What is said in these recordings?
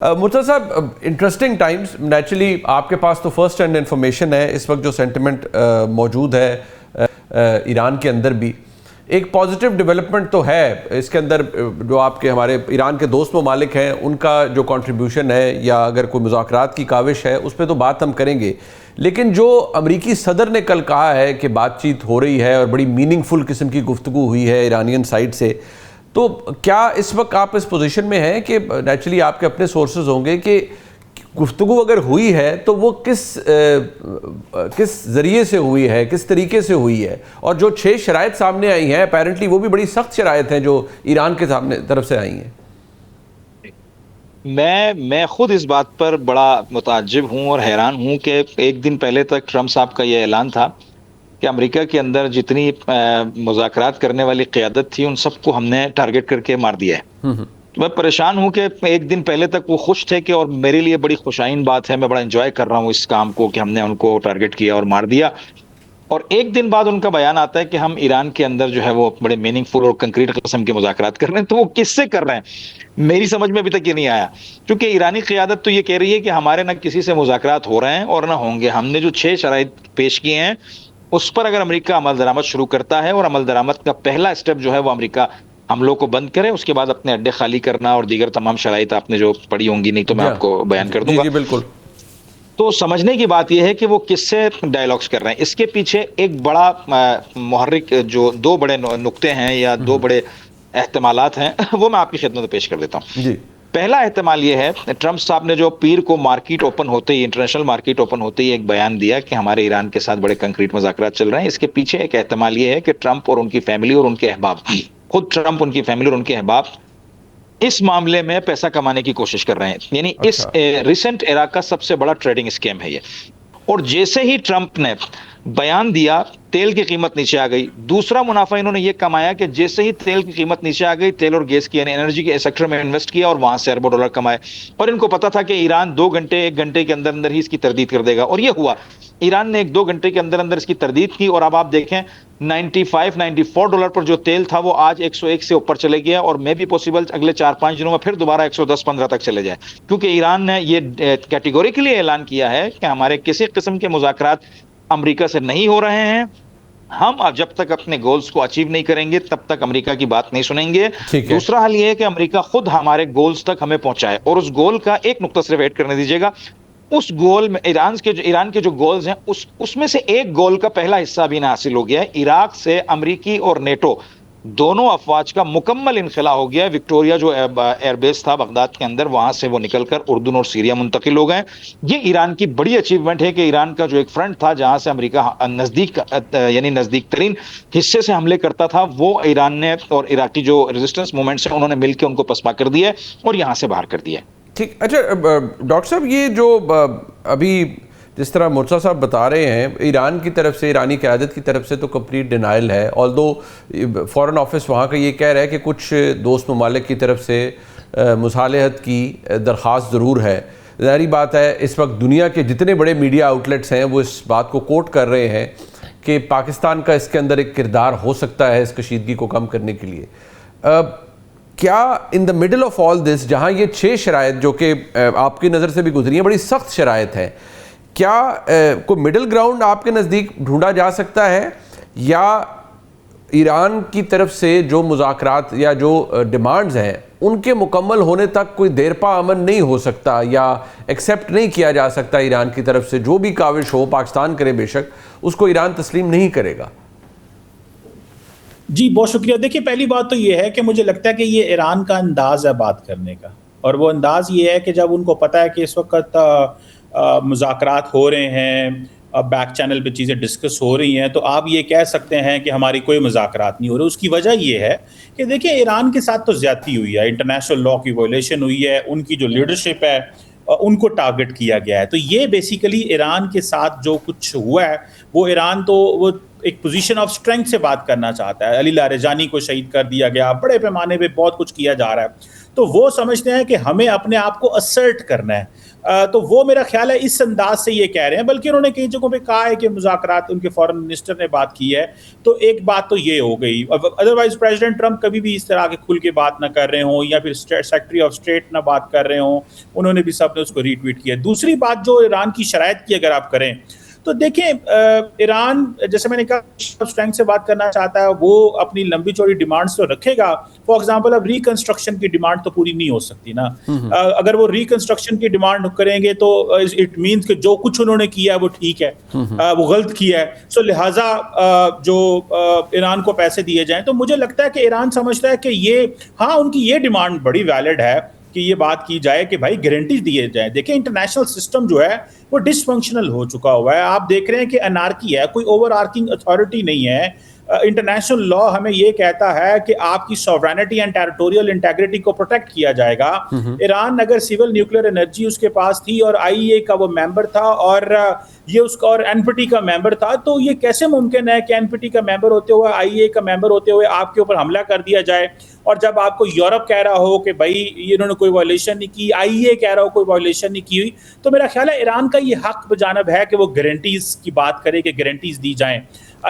مرتضیٰ صاحب، interesting Times, naturally آپ کے پاس تو فرسٹ ہینڈ انفارمیشن ہے اس وقت جو سینٹیمنٹ موجود ہے ایران کے اندر بھی. ایک پازیٹیو ڈیولپمنٹ تو ہے اس کے اندر، جو آپ کے ہمارے ایران کے دوست ممالک ہیں ان کا جو کنٹریبیوشن ہے یا اگر کوئی مذاکرات کی کاوش ہے اس پہ تو بات ہم کریں گے. لیکن جو امریکی صدر نے کل کہا ہے کہ بات چیت ہو رہی ہے اور بڑی میننگ فل قسم کی گفتگو ہوئی ہے ایرانین سائڈ سے، تو کیا اس وقت آپ اس پوزیشن میں ہیں کہ نیچرلی آپ کے اپنے سورسز ہوں گے کہ گفتگو اگر ہوئی ہے تو وہ کس ذریعے سے ہوئی ہے، کس طریقے سے ہوئی ہے، اور جو 6 شرائط سامنے آئی ہیں اپیرنٹلی وہ بھی بڑی سخت شرائط ہیں جو ایران کے طرف سے آئی ہیں؟ میں خود اس بات پر بڑا متعجب ہوں اور حیران ہوں کہ ایک دن پہلے تک ٹرمپ صاحب کا یہ اعلان تھا کہ امریکہ کے اندر جتنی مذاکرات کرنے والی قیادت تھی ان سب کو ہم نے ٹارگٹ کر کے مار دیا ہے. میں پریشان ہوں کہ ایک دن پہلے تک وہ خوش تھے کہ، اور میرے لیے بڑی خوشائن بات ہے، میں بڑا انجوائے کر رہا ہوں اس کام کو کہ ہم نے ان کو ٹارگٹ کیا اور مار دیا. اور ایک دن بعد ان کا بیان آتا ہے کہ ہم ایران کے اندر جو ہے وہ بڑے میننگ فل اور کنکریٹ قسم کے مذاکرات کر رہے ہیں. تو وہ کس سے کر رہے ہیں؟ میری سمجھ میں ابھی تک یہ نہیں آیا، کیونکہ ایرانی قیادت تو یہ کہہ رہی ہے کہ ہمارے نہ کسی سے مذاکرات ہو رہے ہیں اور نہ ہوں گے. ہم نے جو 6 شرائط پیش کیے ہیں اس پر اگر امریکہ عمل درآمد شروع کرتا ہے، اور عمل درآمد کا پہلا اسٹیپ جو ہے وہ امریکہ حملوں کو بند کرے، اس کے بعد اپنے اڈے خالی کرنا اور دیگر تمام شرائط آپ نے جو پڑھی ہوں گی، نہیں تو میں آپ کو بیان کر دوں گا. جی بالکل. تو سمجھنے کی بات یہ ہے کہ وہ کس سے ڈائیلاگز کر رہے ہیں. اس کے پیچھے ایک بڑا محرک، جو 2 بڑے نقطے ہیں یا 2 بڑے احتمالات ہیں، وہ میں آپ کی خدمت میں پیش کر دیتا ہوں. جی. پہلا احتمال یہ ہے، ٹرمپ صاحب نے جو پیر کو مارکیٹ اوپن ہوتے ہی، انٹرنیشنل مارکیٹ اوپن ہوتے ہی ایک بیان دیا کہ ہمارے ایران کے ساتھ بڑے کنکریٹ مذاکرات چل رہے ہیں. اس کے پیچھے ایک احتمال یہ ہے کہ ٹرمپ اور ان کی فیملی اور ان کے احباب، خود ٹرمپ، ان کی فیملی اور ان کے احباب اس معاملے میں پیسہ کمانے کی کوشش کر رہے ہیں. یعنی اس ریسنٹ ایرا کا سب سے بڑا ٹریڈنگ اسکیم ہے یہ. اور جیسے ہی ٹرمپ نے بیان دیا، تیل کی قیمت نیچے آ گئی. دوسرا منافع انہوں نے یہ کمایا کہ جیسے ہی تیل کی قیمت نیچے آ گئی، تیل اور گیس کی یعنی انرجی کے سیکٹر میں انویسٹ کیا اور وہاں سے اربوں ڈالر کمائے. اور ان کو پتا تھا کہ ایران 2 گھنٹے 1 گھنٹے کے اندر اندر ہی اس کی تردید کر دے گا، اور یہ ہوا. ایران نے 1-2 گھنٹے کے اندر اندر اس کی تردید کی، اور اب آپ دیکھیں 95-94 ڈالر پر جو تیل تھا وہ آج 101 سے اوپر چلے گیا، اور میں بھی پوسیبل اگلے 4-5 دنوں میں پھر دوبارہ 110-15 تک چلے جائے. کیونکہ ایران نے یہ کیٹیگوریکلی اعلان کیا ہے کہ ہمارے کسی قسم کے مذاکرات امریکہ سے نہیں ہو رہے ہیں. ہم جب تک اپنے گولز کو اچیو نہیں کریں گے تب تک امریکہ کی بات نہیں سنیں گے. دوسرا حل یہ ہے کہ امریکہ خود ہمارے گولز تک ہمیں پہنچائے. اور اس گول کا ایک نقطہ صرف ایڈ کرنے دیجیے گا. اس گول میں ایران کے جو گولز ہیں اس میں سے ایک گول کا پہلا حصہ بھی نہ حاصل ہو گیا ہے. عراق سے امریکی اور نیٹو دونوں افواج کا مکمل انخلا ہو گیا ہے. وکٹوریا جو ایئر بیس تھا بغداد کے اندر، وہاں سے وہ نکل کر اردن اور سیریا منتقل ہو گئے. یہ ایران کی بڑی اچیومنٹ ہے کہ ایران کا جو ایک فرنٹ تھا جہاں سے امریکہ نزدیک ترین حصے سے حملے کرتا تھا، وہ ایران نے اور عراقی جو ریزسٹنس موومنٹس ہیں انہوں نے مل کے ان کو پسپا کر دیا اور یہاں سے باہر کر دیا. ٹھیک. اچھا ڈاکٹر صاحب، یہ جو ابھی جس طرح مرتضیٰ صاحب بتا رہے ہیں، ایران کی طرف سے، ایرانی قیادت کی طرف سے تو کمپلیٹ ڈینائل ہے. آلدو فارن آفس وہاں کا یہ کہہ رہا ہے کہ کچھ دوست ممالک کی طرف سے مصالحت کی درخواست ضرور ہے. ظاہری بات ہے اس وقت دنیا کے جتنے بڑے میڈیا آؤٹلیٹس ہیں وہ اس بات کو کوٹ کر رہے ہیں کہ پاکستان کا اس کے اندر ایک کردار ہو سکتا ہے اس کشیدگی کو کم کرنے کے لیے. کیا ان دا مڈل آف آل دس، جہاں یہ 6 شرائط جو کہ آپ کی نظر سے بھی گزری ہیں، بڑی سخت شرائط ہیں، کیا کوئی مڈل گراؤنڈ آپ کے نزدیک ڈھونڈا جا سکتا ہے، یا ایران کی طرف سے جو مذاکرات یا جو ڈیمانڈز ہیں ان کے مکمل ہونے تک کوئی دیرپا امن نہیں ہو سکتا، یا ایکسیپٹ نہیں کیا جا سکتا ایران کی طرف سے؟ جو بھی کاوش ہو پاکستان کرے بے شک، اس کو ایران تسلیم نہیں کرے گا. جی بہت شکریہ. دیکھیے پہلی بات تو یہ ہے کہ مجھے لگتا ہے کہ یہ ایران کا انداز ہے بات کرنے کا، اور وہ انداز یہ ہے کہ جب ان کو پتہ ہے کہ اس وقت مذاکرات ہو رہے ہیں، بیک چینل پہ چیزیں ڈسکس ہو رہی ہیں، تو آپ یہ کہہ سکتے ہیں کہ ہماری کوئی مذاکرات نہیں ہو رہی. اس کی وجہ یہ ہے کہ دیکھیں ایران کے ساتھ تو زیادتی ہوئی ہے، انٹرنیشنل لا کی وائلیشن ہوئی ہے، ان کی جو لیڈرشپ ہے ان کو ٹارگٹ کیا گیا ہے. تو یہ بیسیکلی ایران کے ساتھ جو کچھ ہوا ہے، وہ ایران تو وہ ایک پوزیشن آف اسٹرینتھ سے بات کرنا چاہتا ہے. علی لاریجانی کو شہید کر دیا گیا، بڑے پیمانے پہ بہت کچھ کیا جا رہا ہے. تو وہ سمجھتے ہیں کہ ہمیں اپنے آپ کو اسرٹ کرنا ہے، تو وہ میرا خیال ہے اس انداز سے یہ کہہ رہے ہیں. بلکہ انہوں نے کئی جگہوں پہ کہا ہے کہ مذاکرات، ان کے فارن منسٹر نے بات کی ہے، تو ایک بات تو یہ ہو گئی. ادروائز پریزیڈنٹ ٹرمپ کبھی بھی اس طرح کے کھل کے بات نہ کر رہے ہوں، یا پھر سیکرٹری آف اسٹیٹ نہ بات کر رہے ہوں، انہوں نے بھی سب نے اس کو ری ٹویٹ کیا. دوسری بات جو ایران کی شرائط کی اگر آپ کریں تو دیکھیں ایران جیسے میں نے کہا اسٹرینتھ سے بات کرنا چاہتا ہے، وہ اپنی لمبی چوڑی ڈیمانڈز تو رکھے گا. فار ایگزامپل اب ریکنسٹرکشن کی ڈیمانڈ تو پوری نہیں ہو سکتی نا. اگر وہ ریکنسٹرکشن کی ڈیمانڈ کریں گے تو اٹ مینس کہ جو کچھ انہوں نے کیا ہے وہ ٹھیک ہے، وہ غلط کیا ہے. سو لہٰذا جو ایران کو پیسے دیے جائیں، تو مجھے لگتا ہے کہ ایران سمجھتا ہے کہ یہ ہاں ان کی یہ ڈیمانڈ بڑی ویلڈ ہے کہ یہ بات کی جائے کہ بھائی گارنٹیز دیے جائیں. دیکھیں انٹرنیشنل سسٹم جو ہے وہ ڈس فنکشنل ہو چکا ہوا ہے. آپ دیکھ رہے ہیں کہ انارکی ہے، کوئی اوور آرکنگ اتھارٹی نہیں ہے. انٹرنیشنل لا ہمیں یہ کہتا ہے کہ آپ کی سوورینٹی اینڈ ٹیریٹوریل انٹیگریٹی کو پروٹیکٹ کیا جائے گا. ایران اگر سول نیوکلیر انرجی اس کے پاس تھی اور IAEA کا وہ ممبر تھا اور یہ اس کا اور NPT کا ممبر تھا، تو یہ کیسے ممکن ہے کہ NPT کا ممبر ہوتے ہوئے IAEA کا ممبر ہوتے ہوئے آپ کے اوپر حملہ کر دیا جائے؟ اور جب آپ کو یورپ کہہ رہا ہو کہ بھائی انہوں نے کوئی وائلیشن نہیں کی، IAEA کہہ رہا ہو کوئی وائلیشن نہیں کی ہوئی، تو میرا خیال ہے ایران کا یہ حق بجانب ہے کہ وہ گارنٹیز کی بات کرے کہ گارنٹیز دی جائیں.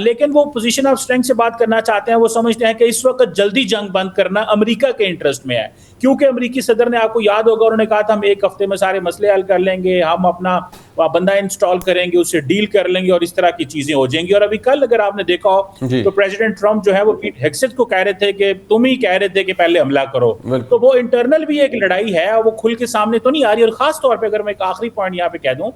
لیکن وہ پوزیشن آف اسٹرینتھ سے بات کرنا چاہتے ہیں. وہ سمجھتے ہیں کہ اس وقت جلدی جنگ بند کرنا امریکہ کے انٹرسٹ میں ہے، کیونکہ امریکی صدر نے، آپ کو یاد ہوگا، انہوں نے کہا تھا ہم 1 ہفتے میں سارے مسئلے حل کر لیں گے، ہم اپنا بندہ انسٹال کریں گے، اس سے ڈیل کر لیں گے اور اس طرح کی چیزیں ہو جائیں گی. اور ابھی کل اگر آپ نے دیکھا ہو تو پریزیڈنٹ ٹرمپ جو ہے وہ پیٹ ہیگسیت کو کہہ رہے تھے کہ تم ہی کہہ رہے تھے کہ پہلے حملہ کرو. تو وہ انٹرنل بھی ایک لڑائی ہے، وہ کھل کے سامنے تو نہیں آ رہی. اور خاص طور پہ اگر میں ایک آخری پوائنٹ یہاں پہ کہہ دوں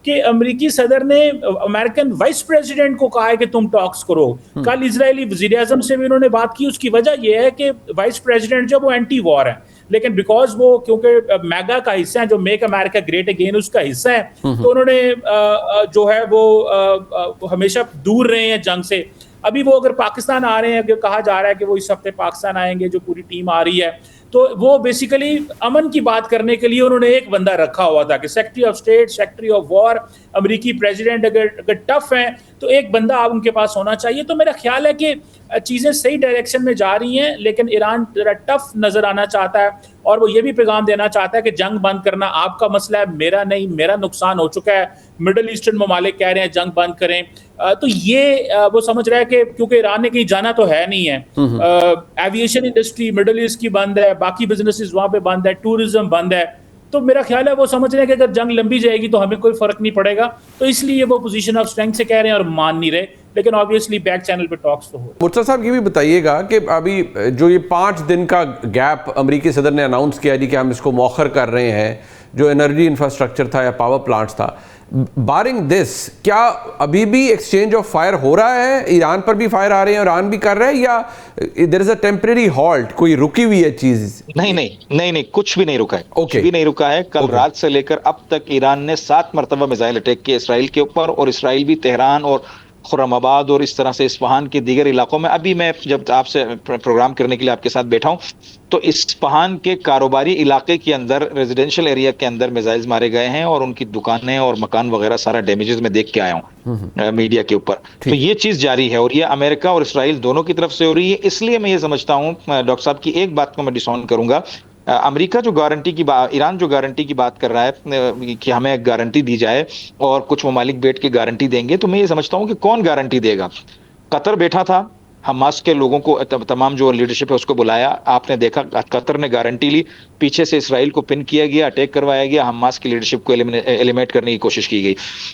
کہ امریکی صدر نے امریکن وائس پریزیڈنٹ کو کہا ہے کہ تم ٹاکس کرو. کل اسرائیلی وزیر اعظم سے بھی انہوں نے بات کی. اس کی وجہ یہ ہے کہ وائس پریزیڈنٹ جو وہ اینٹی وار ہیں، لیکن بیکاز وہ کیونکہ میگا کا حصہ ہیں، جو میک امریکہ گریٹ اگین اس کا حصہ ہے، تو انہوں نے جو ہے وہ ہمیشہ دور رہے ہیں جنگ سے. ابھی وہ اگر پاکستان آ رہے ہیں، کہا جا رہا ہے کہ وہ اس ہفتے پاکستان آئیں گے، جو پوری ٹیم آ رہی ہے، تو وہ بیسیکلی امن کی بات کرنے کے لیے انہوں نے ایک بندہ رکھا ہوا تھا کہ secretary of state, secretary of war, امریکی پریزیڈنٹ اگر ٹف ہیں تو ایک بندہ آپ ان کے پاس ہونا چاہیے. تو میرا خیال ہے کہ چیزیں صحیح ڈائریکشن میں جا رہی ہیں، لیکن ایران ذرا ٹف نظر آنا چاہتا ہے اور وہ یہ بھی پیغام دینا چاہتا ہے کہ جنگ بند کرنا آپ کا مسئلہ ہے، میرا نہیں، میرا نقصان ہو چکا ہے. مڈل ایسٹرن ممالک کہہ رہے ہیں جنگ بند کریں. تو یہ وہ سمجھ رہا ہے کہ کیونکہ ایران نے کہیں جانا تو ہے نہیں ہے، ایویشن انڈسٹری مڈل ایسٹ کی بند ہے، باقی بزنسز وہاں پہ بند ہے، ٹورزم بند ہے. تو میرا خیال ہے وہ سمجھ رہے ہیں کہ اگر جنگ لمبی جائے گی تو ہمیں کوئی فرق نہیں پڑے گا. تو اس لیے وہ پوزیشن آف اسٹرینتھ سے کہہ رہے ہیں اور مان نہیں رہے. لیکن آبویسلی بیک چینل پہ ٹاکس تو ہو رہے ہیں. مرتضیٰ صاحب یہ بھی بتائیے گا کہ ابھی جو یہ 5 دن کا گیپ امریکی صدر نے اناؤنس کیا کہ ہم اس کو مؤخر کر رہے ہیں، جو انرجی انفراسٹرکچر تھا یا پاور پلانٹس تھا، بارنگ دس کیا ابھی بھی ایکسچینج آف فائر ہو رہا ہے؟ ایران پر بھی فائر آ رہے ہیں، ایران بھی کر رہا ہے، یا دیر از اے ٹیمپریری ہالٹ، کوئی رکی ہوئی ہے چیز؟ نہیں، کچھ بھی نہیں رکا ہے، کچھ بھی نہیں رکا ہے. کل رات سے لے کر اب تک ایران نے 7 مرتبہ میزائل اٹیک کیے اسرائیل کے اوپر، اور اسرائیل بھی تہران اور خرم آباد اور اس طرح سے اصفہان کے دیگر علاقوں میں. ابھی میں جب آپ سے پروگرام کرنے کے لیے آپ کے ساتھ بیٹھا ہوں تو اصفہان کے کاروباری علاقے کے اندر، ریزیڈینشل ایریا کے اندر میزائلز مارے گئے ہیں، اور ان کی دکانیں اور مکان وغیرہ سارا ڈیمیجز میں دیکھ کے آیا ہوں میڈیا کے اوپر. تو یہ چیز جاری ہے، اور یہ امریکہ اور اسرائیل دونوں کی طرف سے ہو رہی ہے. اس لیے میں یہ سمجھتا ہوں ڈاکٹر صاحب کی ایک بات کو میں ڈساؤن کروں گا. امریکہ جو گارنٹی کی ایران جو گارنٹی کی بات کر رہا ہے کہ ہمیں ایک گارنٹی دی جائے اور کچھ ممالک بیٹھ کے گارنٹی دیں گے، تو میں یہ سمجھتا ہوں کہ کون گارنٹی دے گا؟ قطر بیٹھا تھا، حماس کے لوگوں کو، تمام جو لیڈرشپ ہے اس کو بلایا، آپ نے دیکھا قطر نے گارنٹی لی، پیچھے سے اسرائیل کو پن کیا گیا، اٹیک کروایا گیا، حماس کی لیڈرشپ کو ایلیمیٹ کرنے کی کوشش کی گئی.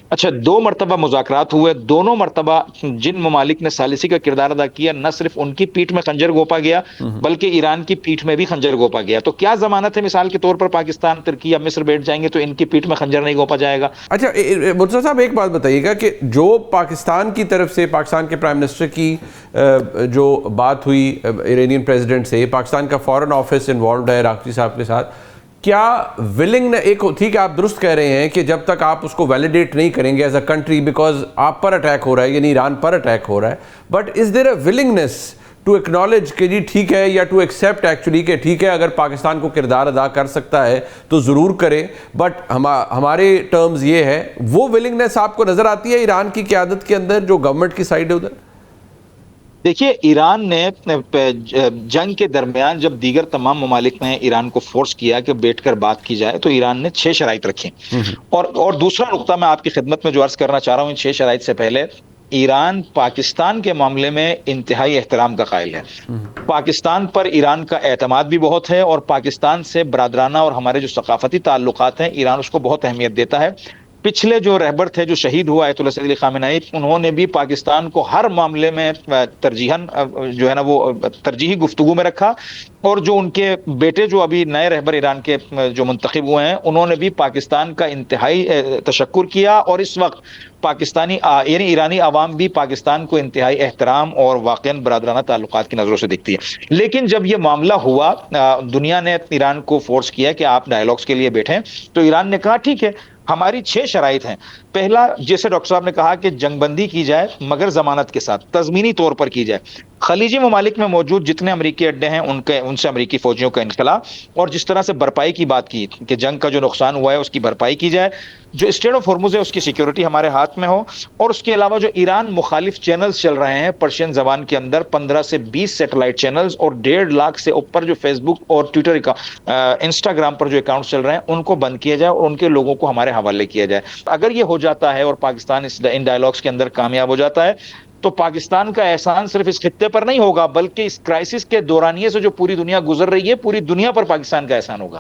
اچھا 2 مرتبہ مذاکرات ہوئے، دونوں مرتبہ جن ممالک نے ثالثی کا کردار ادا کیا، نہ صرف ان کی پیٹھ میں خنجر گھونپا گیا بلکہ ایران کی پیٹھ میں بھی خنجر گھونپا گیا. تو کیا ضمانت ہے مثال کے طور پر پاکستان، ترکی یا مصر بیٹھ جائیں گے تو ان کی پیٹھ میں خنجر نہیں گھونپا جائے گا؟ اچھا مرتضیٰ صاحب ایک بات بتائیے گا کہ جو پاکستان کی طرف سے، پاکستان کے پرائم منسٹر کی جو بات ہوئی ایرانین پریزیڈنٹ سے، پاکستان کا فارن آفس انوالوڈ ہے راکھتی صاحب کے ساتھ، کیا ولنگ ایک ٹھیک ہے آپ درست کہہ رہے ہیں کہ جب تک آپ اس کو ویلیڈیٹ نہیں کریں گے ایز اے کنٹری، بیکاز آپ پر اٹیک ہو رہا ہے، یعنی ایران پر اٹیک ہو رہا ہے، but is there a willingness to acknowledge کہ جی ٹھیک ہے، یا ٹو ایکسیپٹ ایکچولی کہ ٹھیک ہے اگر پاکستان کو کردار ادا کر سکتا ہے تو ضرور کرے، بٹ ہمارے ٹرمز یہ ہے، وہ ولنگنیس آپ کو نظر آتی ہے ایران کی قیادت کے اندر جو گورنمنٹ کی سائڈ ہے ادھر؟ دیکھیے ایران نے جنگ کے درمیان جب دیگر تمام ممالک نے ایران کو فورس کیا کہ بیٹھ کر بات کی جائے تو ایران نے 6 شرائط رکھی. اور دوسرا نقطہ میں آپ کی خدمت میں جو عرض کرنا چاہ رہا ہوں ان 6 شرائط سے پہلے، ایران پاکستان کے معاملے میں انتہائی احترام کا قائل ہے. پاکستان پر ایران کا اعتماد بھی بہت ہے، اور پاکستان سے برادرانہ اور ہمارے جو ثقافتی تعلقات ہیں ایران اس کو بہت اہمیت دیتا ہے. پچھلے جو رہبر تھے جو شہید ہوا آیت اللہ سید علی خامنہئی، انہوں نے بھی پاکستان کو ہر معاملے میں ترجیحاً جو ہے نا وہ ترجیحی گفتگو میں رکھا. اور جو ان کے بیٹے جو ابھی نئے رہبر ایران کے جو منتخب ہوئے ہیں انہوں نے بھی پاکستان کا انتہائی تشکر کیا. اور اس وقت پاکستانی یعنی ایرانی عوام بھی پاکستان کو انتہائی احترام اور واقعاً برادرانہ تعلقات کی نظروں سے دیکھتی ہے. لیکن جب یہ معاملہ ہوا، دنیا نے ایران کو فورس کیا کہ آپ ڈائیلاگس کے لیے بیٹھیں، تو ایران نے کہا ٹھیک ہے، ہماری 6 شرائط ہیں. پہلا، جیسے ڈاکٹر صاحب نے کہا کہ جنگ بندی کی جائے مگر ضمانت کے ساتھ، تضمینی طور پر کی جائے. خلیجی ممالک میں موجود جتنے امریکی اڈے ہیں ان سے امریکی فوجیوں کا انخلا، اور جس طرح سے بھرپائی کی بات کی کہ جنگ کا جو نقصان ہوا ہے اس کی بھرپائی کی جائے. جو اسٹریٹ آف ہرمز ہے اس کی سیکیورٹی ہمارے ہاتھ میں ہو. اور اس کے علاوہ جو ایران مخالف چینلز چل رہے ہیں پرشین زبان کے اندر، 15 سے 20 سیٹلائٹ چینلز اور 1.5 لاکھ سے اوپر جو فیس بک اور ٹویٹر انسٹاگرام پر جو اکاؤنٹس چل رہے ہیں ان کو بند کیا جائے اور ان کے لوگوں کو ہمارے حوالے کیا جائے. اگر یہ ہو جاتا ہے اور پاکستان ان ڈائیلاگس کے اندر کامیاب ہو جاتا ہے تو پاکستان کا احسان صرف اس خطے پر نہیں ہوگا بلکہ اس کرائسس کے دورانیے سے جو پوری دنیا گزر رہی ہے پوری دنیا پر پاکستان کا احسان ہوگا.